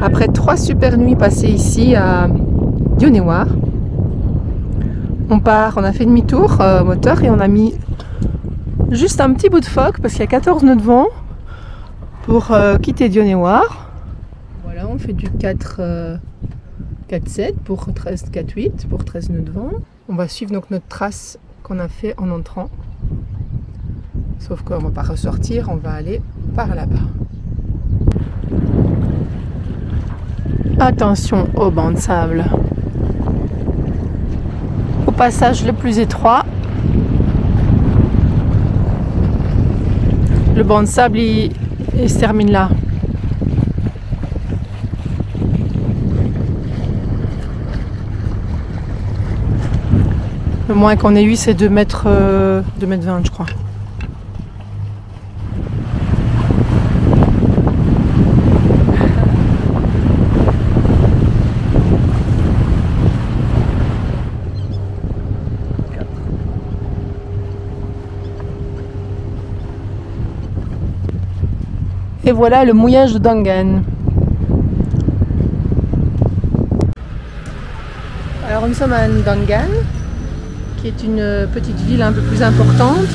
Après 3 super nuits passées ici à Dionewar, on a fait demi-tour moteur et on a mis juste un petit bout de phoque parce qu'il y a 14 nœuds de vent pour quitter Dionewar. Voilà, on fait du 4-7 pour 4-8 pour 13 nœuds de vent. On va suivre donc notre trace qu'on a fait en entrant. Sauf qu'on ne va pas ressortir, on va aller par là-bas. Attention au banc de sable. Au passage le plus étroit. Le banc de sable il se termine là. Le moins qu'on ait eu c'est 2 mètres 20 je crois. Et voilà le mouillage de Dangan. Alors nous sommes à Dangan, qui est une petite ville un peu plus importante.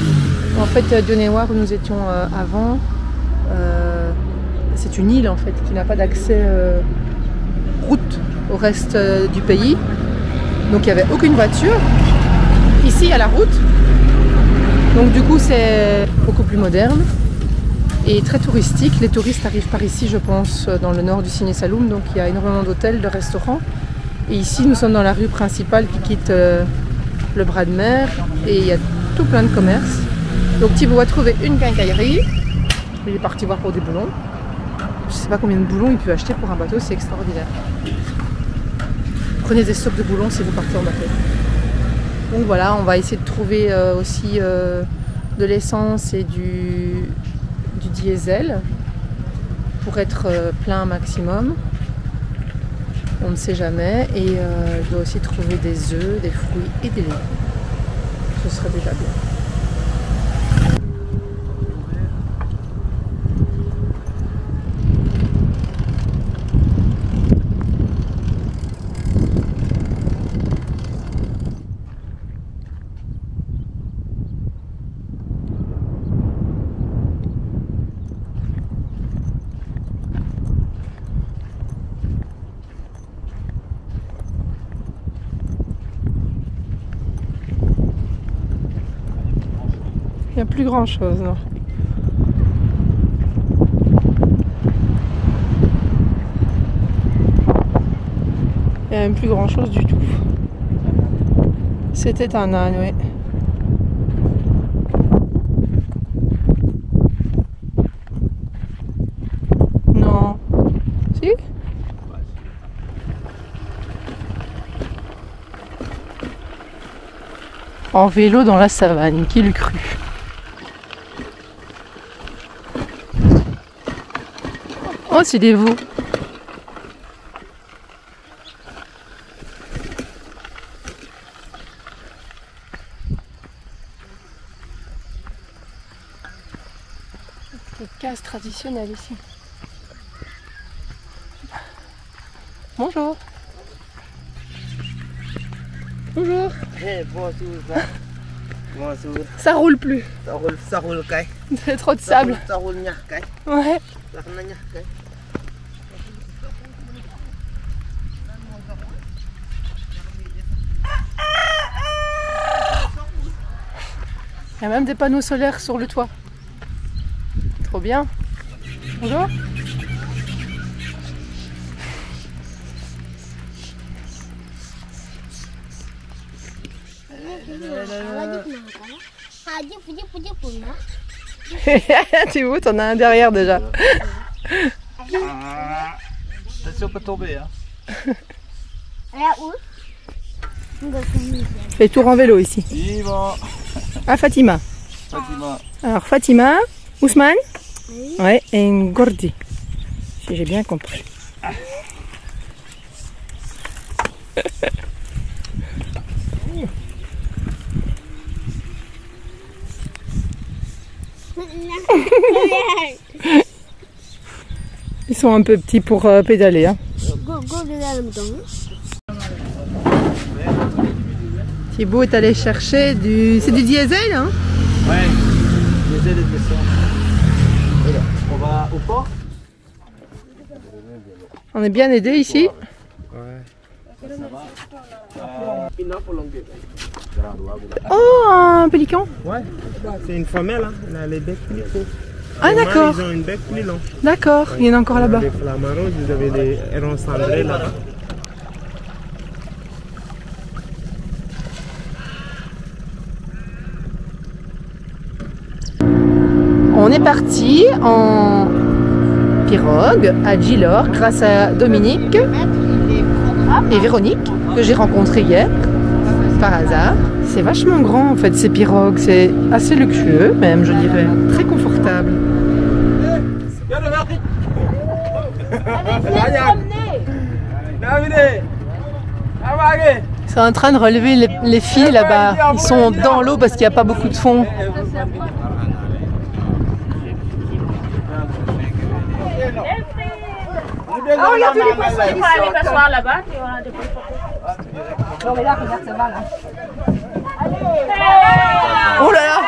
En fait, Dionewar où nous étions avant, c'est une île en fait qui n'a pas d'accès route au reste du pays. Donc il n'y avait aucune voiture. Ici il y a la route. Donc du coup c'est beaucoup plus moderne. Et très touristique. Les touristes arrivent par ici, je pense, dans le nord du Sine Saloum, donc il y a énormément d'hôtels, de restaurants. Et ici, nous sommes dans la rue principale qui quitte le bras de mer, et il y a tout plein de commerces. Donc Thibaut a trouvé une quincaillerie, il est parti voir pour des boulons. Je ne sais pas combien de boulons il peut acheter pour un bateau, c'est extraordinaire. Prenez des stocks de boulons si vous partez en bateau. Donc voilà, on va essayer de trouver aussi de l'essence et du diesel pour être plein maximum. On ne sait jamais. Et je dois aussi trouver des œufs, des fruits et des légumes. Ce serait déjà bien. Il n'y a plus grand chose, non. Il n'y a même plus grand chose du tout. C'était un âne, oui. Non. Si? En vélo dans la savane, qui l'eût cru? Oh, c'est des veaux. C'est une case traditionnelle ici. Bonjour. Bonjour. Hey, bonjour. Bonjour. Ça roule plus. Ça roule kay. C'est trop de sable. Ça roule ñax kay. Ouais. Il y a même des panneaux solaires sur le toit. Trop bien. Bonjour. Tu vois, t'en as un derrière déjà. Attention, peut tomber. Hein. Fais tour en vélo ici. Ah, Fatima. Fatima. Alors Fatima, Ousmane, oui. Ouais, et Gordi. Si j'ai bien compris. Ils sont un peu petits pour pédaler. Hein. Thibaut est allé chercher du... C'est du diesel, hein? Ouais, diesel et d'essence. On va au port? On est bien aidé ici. Ouais. Oh, un pélican. Ouais, c'est une femelle, hein. Elle a les becs plus courts. Ah Les mâles, d'accord, ils ont une bec plus long. d'accord, il y en a encore là-bas. Les flamarons, vous avez les hérons cendrés là-bas. On est parti en pirogue à Gilor grâce à Dominique et Véronique que j'ai rencontrés hier par hasard. C'est vachement grand en fait ces pirogues, c'est assez luxueux même je dirais, très confortable. Ils sont en train de relever les filets là-bas, ils sont dans l'eau parce qu'il n'y a pas beaucoup de fond. Ah, regarde tous les poissons, il faut aller s'asseoir là-bas. Non, mais là, regarde, ça va là. Oh là là!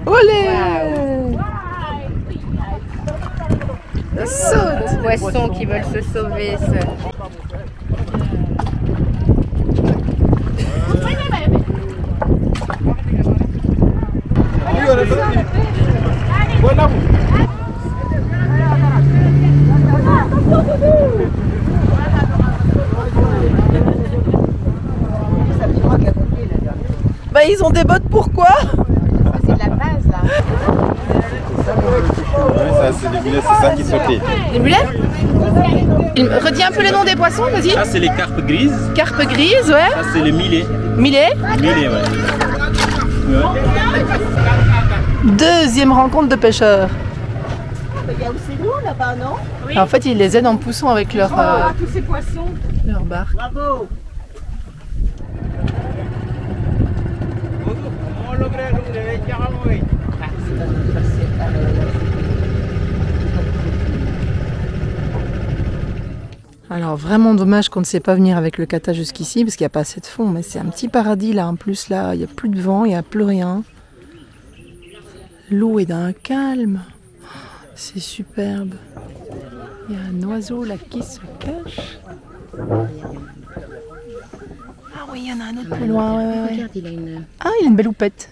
Olé! Saute! Poissons qui veulent se sauver. Bah ils ont des bottes pourquoi? C'est de la base là. Oui, ça c'est des mulets, c'est ça qui sautait. Des mulets? Retiens un peu les noms des poissons, vas-y. Ça c'est les carpes grises, Carpe grise, ouais. ça c'est les milets. Millet. Milets, ouais. Deuxième rencontre de pêcheurs. Il y a aussi nous là-bas, non? Et en fait, ils les aident en poussant avec leur Tous ces poissons. barque. Bravo. Alors vraiment dommage qu'on ne sait pas venir avec le kata jusqu'ici parce qu'il n'y a pas assez de fond, mais c'est un petit paradis là. En plus là, il n'y a plus de vent, il n'y a plus rien. L'eau est d'un calme. C'est superbe. Il y a un oiseau là qui se cache. Ah oui, il y en a un autre plus loin. Ouais, ouais. Regarde, il a une... Ah, il a une belle houppette.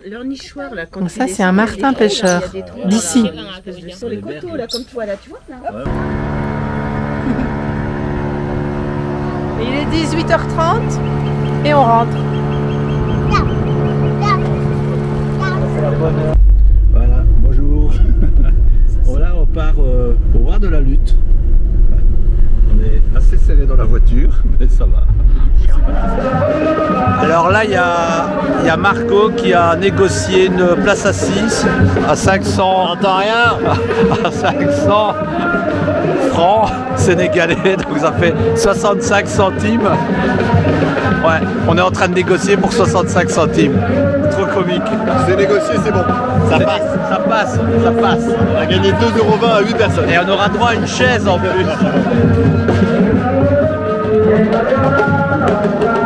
Leur nichoir là. Quand Donc ça, c'est un martin pêcheur d'ici. Sur les coteaux là, comme toi là, tu vois là. Il est 18h30 et on rentre. Voilà, bonjour. Voilà, on part pour voir de la lutte. On est assez serré dans la voiture, mais ça va. Alors là, il y a Marco qui a négocié une place assise à 500. J'entends rien. À 500 francs sénégalais, donc ça fait 65 centimes. Ouais, on est en train de négocier pour 65 centimes. Trop comique. C'est négocié, c'est bon. Ça passe, ça passe, ça passe. On a gagné 2,20 € à 8 personnes. Et on aura droit à une chaise en plus.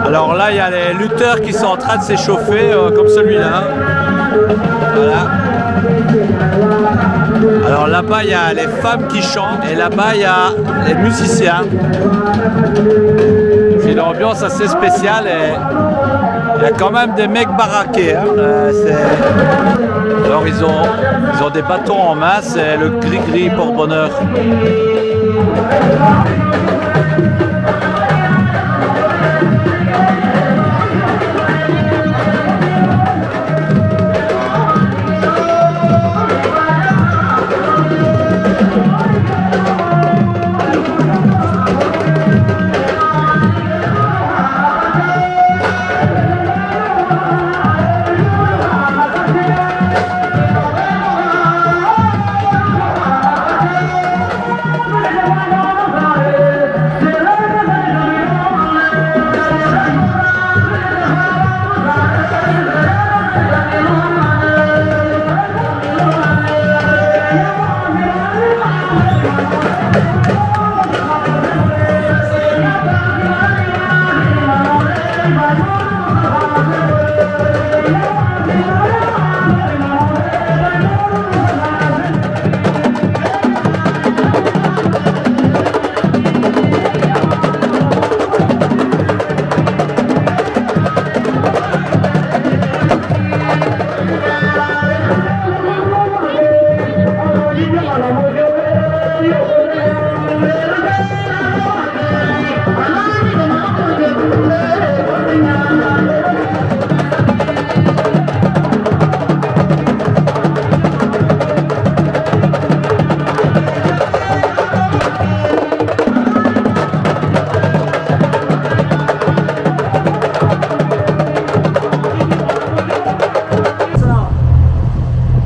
Alors là, il y a les lutteurs qui sont en train de s'échauffer, comme celui-là. Voilà. Alors là-bas, il y a les femmes qui chantent et là-bas, il y a les musiciens. C'est une ambiance assez spéciale et il y a quand même des mecs baraqués. Hein. Alors ils ont des bâtons en main, c'est le gris-gris pour bonheur.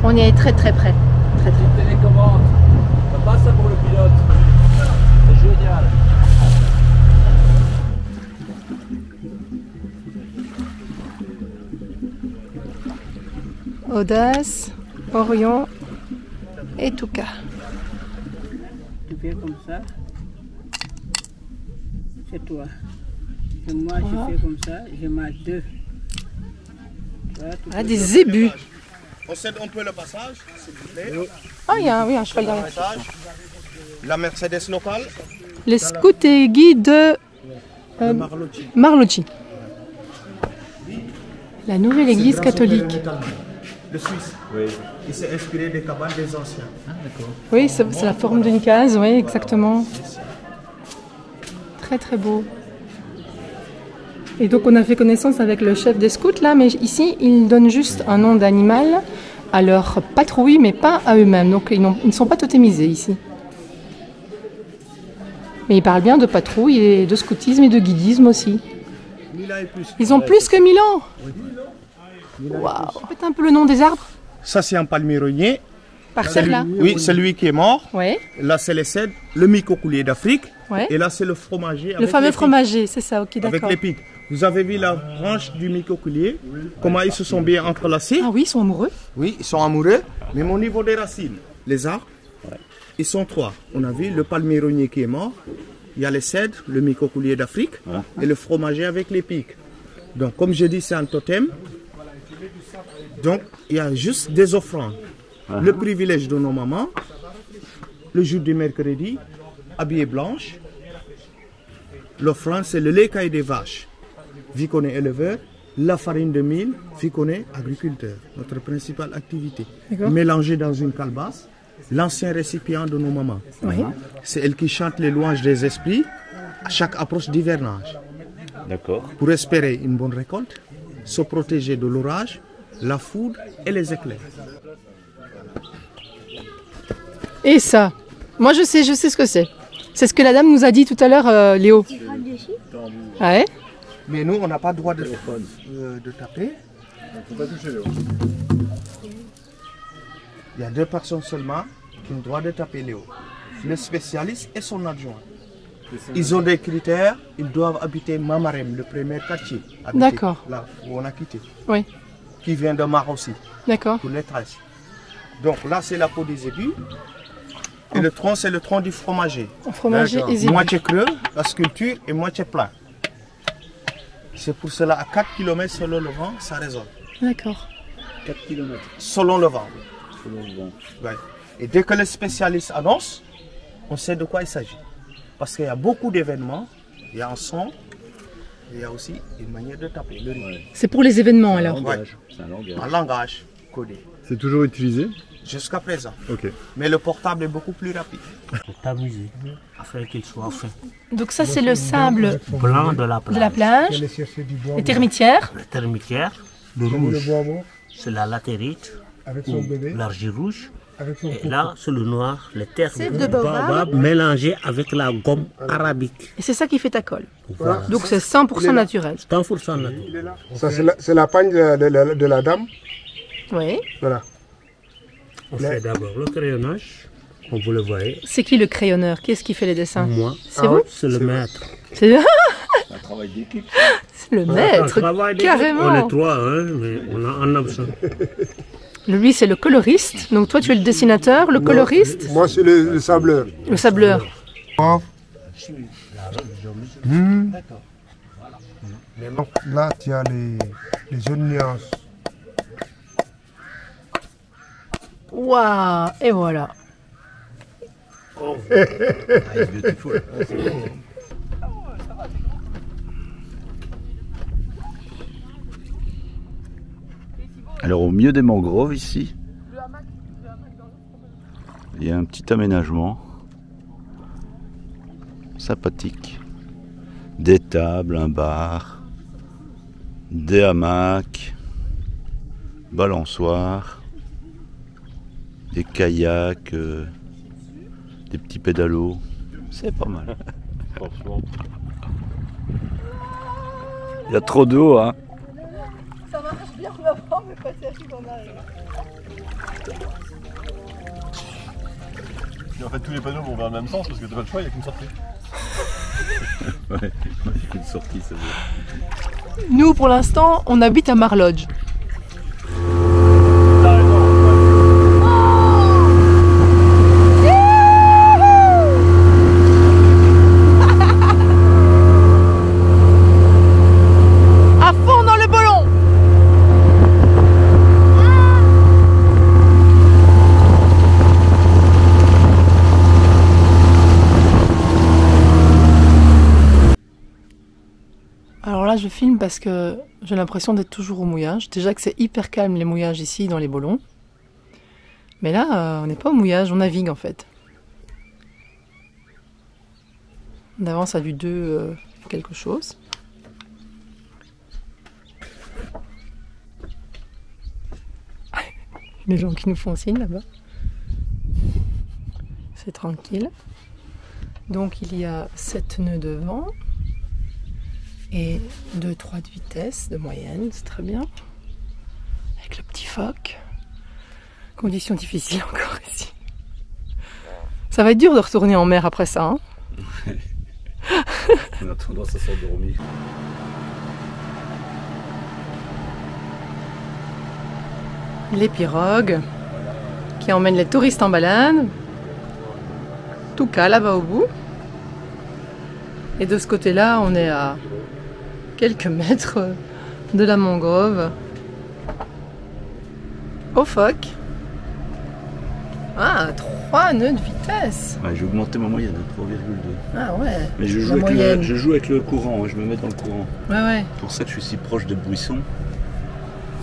On y est très très près. Très, très. Télécommande. Ça passe ça pour le pilote. C'est génial. Audace, Orion et Touka. Tu fais comme ça, c'est toi. Et moi, je fais comme ça, je marche deux. Voilà, tu Ah, fais des ça. zébus. On cède un peu le passage, s'il vous plaît. Ah, il y a oui, un cheval derrière. La Mercedes locale. Les scouts et guides de Marlocci. La nouvelle église catholique. Le Suisse. Oui. Il s'est inspiré des cabanes des anciens. Oui, c'est la forme d'une case, oui, exactement. Très très beau. Et donc on a fait connaissance avec le chef des scouts là, mais ici ils donnent juste un nom d'animal à leur patrouille, mais pas à eux-mêmes. Donc ils ne sont pas totémisés ici. Mais ils parlent bien de patrouille et de scoutisme et de guidisme aussi. 1000 ans et plus. Ils ont plus que 1000 ans. Waouh. Faites un peu le nom des arbres. Ça, c'est un palmier. Par terre là. Oui, celui qui est mort. Ouais. Là, c'est les cèdres, le mycocoulier d'Afrique. Ouais. Et là, c'est le fromager. Le fameux fromager, c'est ça, ok, Avec d'accord. les pics. Vous avez vu la branche du mycocoulier, comment ils se sont bien entrelacés. Ah oui, ils sont amoureux. Oui, ils sont amoureux. Même au niveau des racines, les arbres, ils sont trois. On a vu le palmier rognier qui est mort. Il y a les cèdres, le mycocoulier d'Afrique et le fromager avec les pics. Donc, comme je dis, c'est un totem. Donc, il y a juste des offrandes. Le privilège de nos mamans, le jour du mercredi, habillée blanche. L'offrande, c'est le lait caillé des vaches. Vu qu'on est éleveur, la farine de mil, vu qu'on est agriculteur. Notre principale activité. Mélangée dans une calebasse, l'ancien récipient de nos mamans. Oui. C'est elle qui chante les louanges des esprits à chaque approche d'hivernage. D'accord. Pour espérer une bonne récolte, se protéger de l'orage, la foudre et les éclairs. Et ça, moi je sais ce que c'est. C'est ce que la dame nous a dit tout à l'heure, Léo. Ah ouais. Mais nous, on n'a pas le droit de taper. Il y a 2 personnes seulement qui ont le droit de taper Léo. Le spécialiste et son adjoint. Ils ont des critères, ils doivent habiter Mamarem, le premier quartier. D'accord. Là où on a quitté. Oui, Qui vient de Mar aussi, d'accord. pour les tresses. Donc là, c'est la peau des ébus. Et le tronc, c'est le tronc du fromager. Fromager et zébus. Moitié creux, la sculpture, et moitié plein. C'est pour cela, à 4 km selon le vent, ça résonne. D'accord. 4 km. Selon le vent. Selon le vent. Ouais. Et dès que le spécialiste annonce, on sait de quoi il s'agit. Parce qu'il y a beaucoup d'événements, il y a un son, il y a aussi une manière de taper, le rythme. C'est pour les événements alors. Langage. C'est un langage. Un langage codé. C'est toujours utilisé? Jusqu'à présent. Ok. Mais le portable est beaucoup plus rapide. T'amuser afin qu'il soit fin. Donc ça c'est le sable Blanc de la de la plage, plage, les termitières. le termitière, le rouge, c'est la latérite ou l'argile rouge. Et là, c'est le noir, les terres Sève de baobab. mélangées avec la gomme arabique. Et c'est ça qui fait ta colle. Donc c'est 100% naturel. 100% naturel. Ça, c'est la pagne de la dame. Oui. Voilà. On fait d'abord le crayonnage, comme vous le voyez. C'est qui le crayonneur? Qui est-ce qui fait les dessins? Moi, C'est vous? c'est le maître. C'est C'est un travail d'équipe. le maître, On est carrément. 3, hein, mais on a un absent. Lui, c'est le coloriste. Donc toi, tu es le dessinateur, le coloriste. Moi, c'est le sableur. Le sableur. Là, tu as les jeunes nuances. Waouh! Et voilà. Alors au milieu des mangroves ici, il y a un petit aménagement sympathique. Des tables, un bar, des hamacs, balançoires, des kayaks, des petits pédalos. C'est pas mal. Franchement. Il y a trop d'eau, hein. Ça marche bien avant, mais pas terrible qu'on arrive. Et en fait, tous les panneaux vont vers le même sens parce que t'as pas le choix, il n'y a qu'une sortie. Ouais, il y a une sortie, ça veut dire. Nous, pour l'instant, on habite à Marlodge. À fond dans le ballon. Alors là, je filme parce que j'ai l'impression d'être toujours au mouillage. Déjà que c'est hyper calme les mouillages ici dans les Bollons. Mais là, on n'est pas au mouillage, on navigue en fait. On avance à du 2 quelque chose. Les gens qui nous font signe là-bas. C'est tranquille. Donc il y a 7 nœuds de vent. Et 2-3 de vitesse, de moyenne, c'est très bien. Avec le petit phoque. Conditions difficiles encore ici. Ça va être dur de retourner en mer après ça. Hein. On a tendance à s'endormir. Les pirogues qui emmènent les touristes en balade. Tout cas là-bas au bout. Et de ce côté-là, on est à quelques mètres de la mangrove. Au phoque. Ah, 3 nœuds de vitesse. Ouais, j'ai augmenté ma moyenne à 3,2. Ah ouais. Mais je joue avec le courant, je me mets dans le courant. Ouais, ouais. C'est pour ça que je suis si proche des buissons.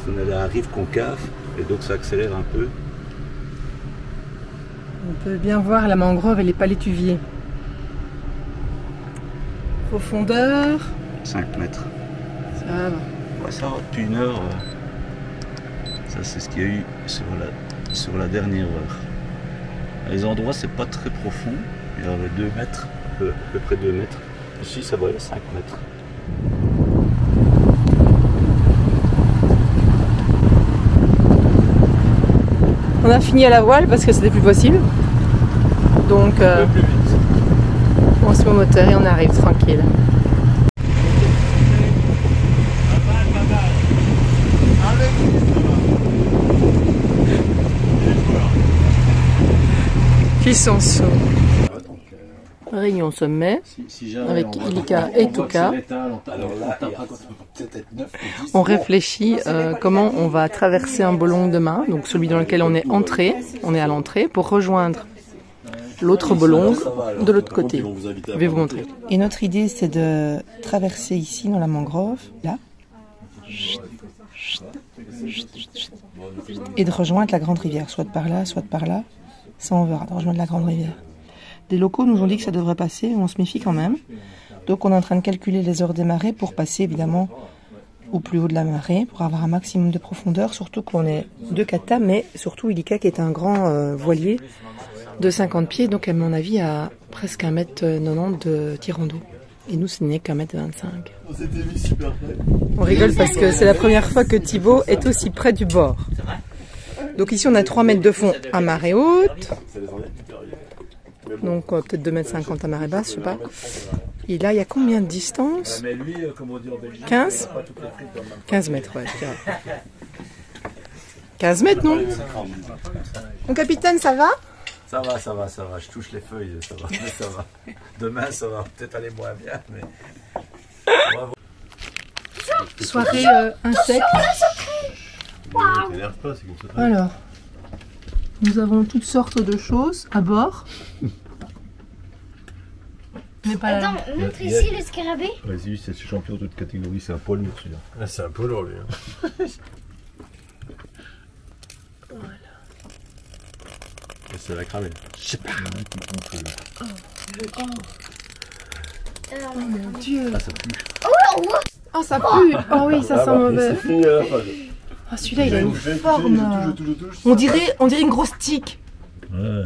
On a la rive concave et donc ça accélère un peu. On peut bien voir la mangrove et les palétuviers. Profondeur 5 mètres. Ça va. Ouais, ça va depuis 1 heure. Ça c'est ce qu'il y a eu sur la dernière heure. Les endroits c'est pas très profond. Il y avait 2 mètres, à peu près 2 mètres. Ici ça va aller 5 mètres. On a fini à la voile parce que c'était plus possible. Donc on se met au moteur et on arrive tranquille. Qui sont sous Réunion sommet avec Ilika et Touka. On réfléchit comment on va traverser un Bollon demain, donc celui dans lequel on est entré, on est à l'entrée, pour rejoindre l'autre Bollon de l'autre côté. Je vais vous montrer. Et notre idée c'est de traverser ici dans la mangrove, là, et de rejoindre la grande rivière, soit de par là, ça on verra, de rejoindre la grande rivière. Des locaux nous ont dit que ça devrait passer, on se méfie quand même. Donc on est en train de calculer les heures des marées pour passer évidemment au plus haut de la marée, pour avoir un maximum de profondeur, surtout qu'on est 2 katas, mais surtout Ilika qui est un grand voilier de 50 pieds, donc à mon avis à presque 1,90 m de tirant d'eau. Et nous ce n'est qu'1,25 m. On rigole parce que c'est la première fois que Thibaut est aussi près du bord. Donc ici on a 3 mètres de fond à marée haute. Donc peut-être 2,50 m à marée basse, je sais pas. Et là, il y a combien de distance? 15 mètres, ouais, je dirais. 15 mètres, non? Mon capitaine, ça va? Ça va, ça va, ça va. Je touche les feuilles, ça va. Mais ça va. Demain, ça va peut-être aller moins bien, mais... Soirée insectes. Alors, nous avons toutes sortes de choses à bord. Mais pas Attends, montre ici le scarabée. Vas-y, c'est le champion de toute catégorie, c'est un poids lourd celui-là. Ah, c'est un peu lourd lui. Voilà. Et c'est la cramée. Je sais pas. Oh mon Dieu. Ah, ça pue. Oh, ça pue. Oh oui, ça sent mauvais. C'est fini à la fin. Oh, celui-là, il a une forme. On dirait une grosse tique. Ouais.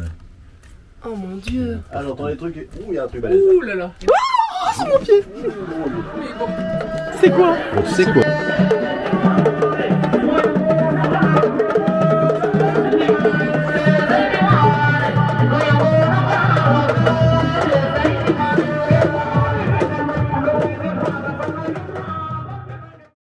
Oh mon Dieu. Ah, j'entends des trucs. Ouh, il y a un truc balèze. Ouh là là. Oh, c'est mon pied. C'est quoi? C'est quoi?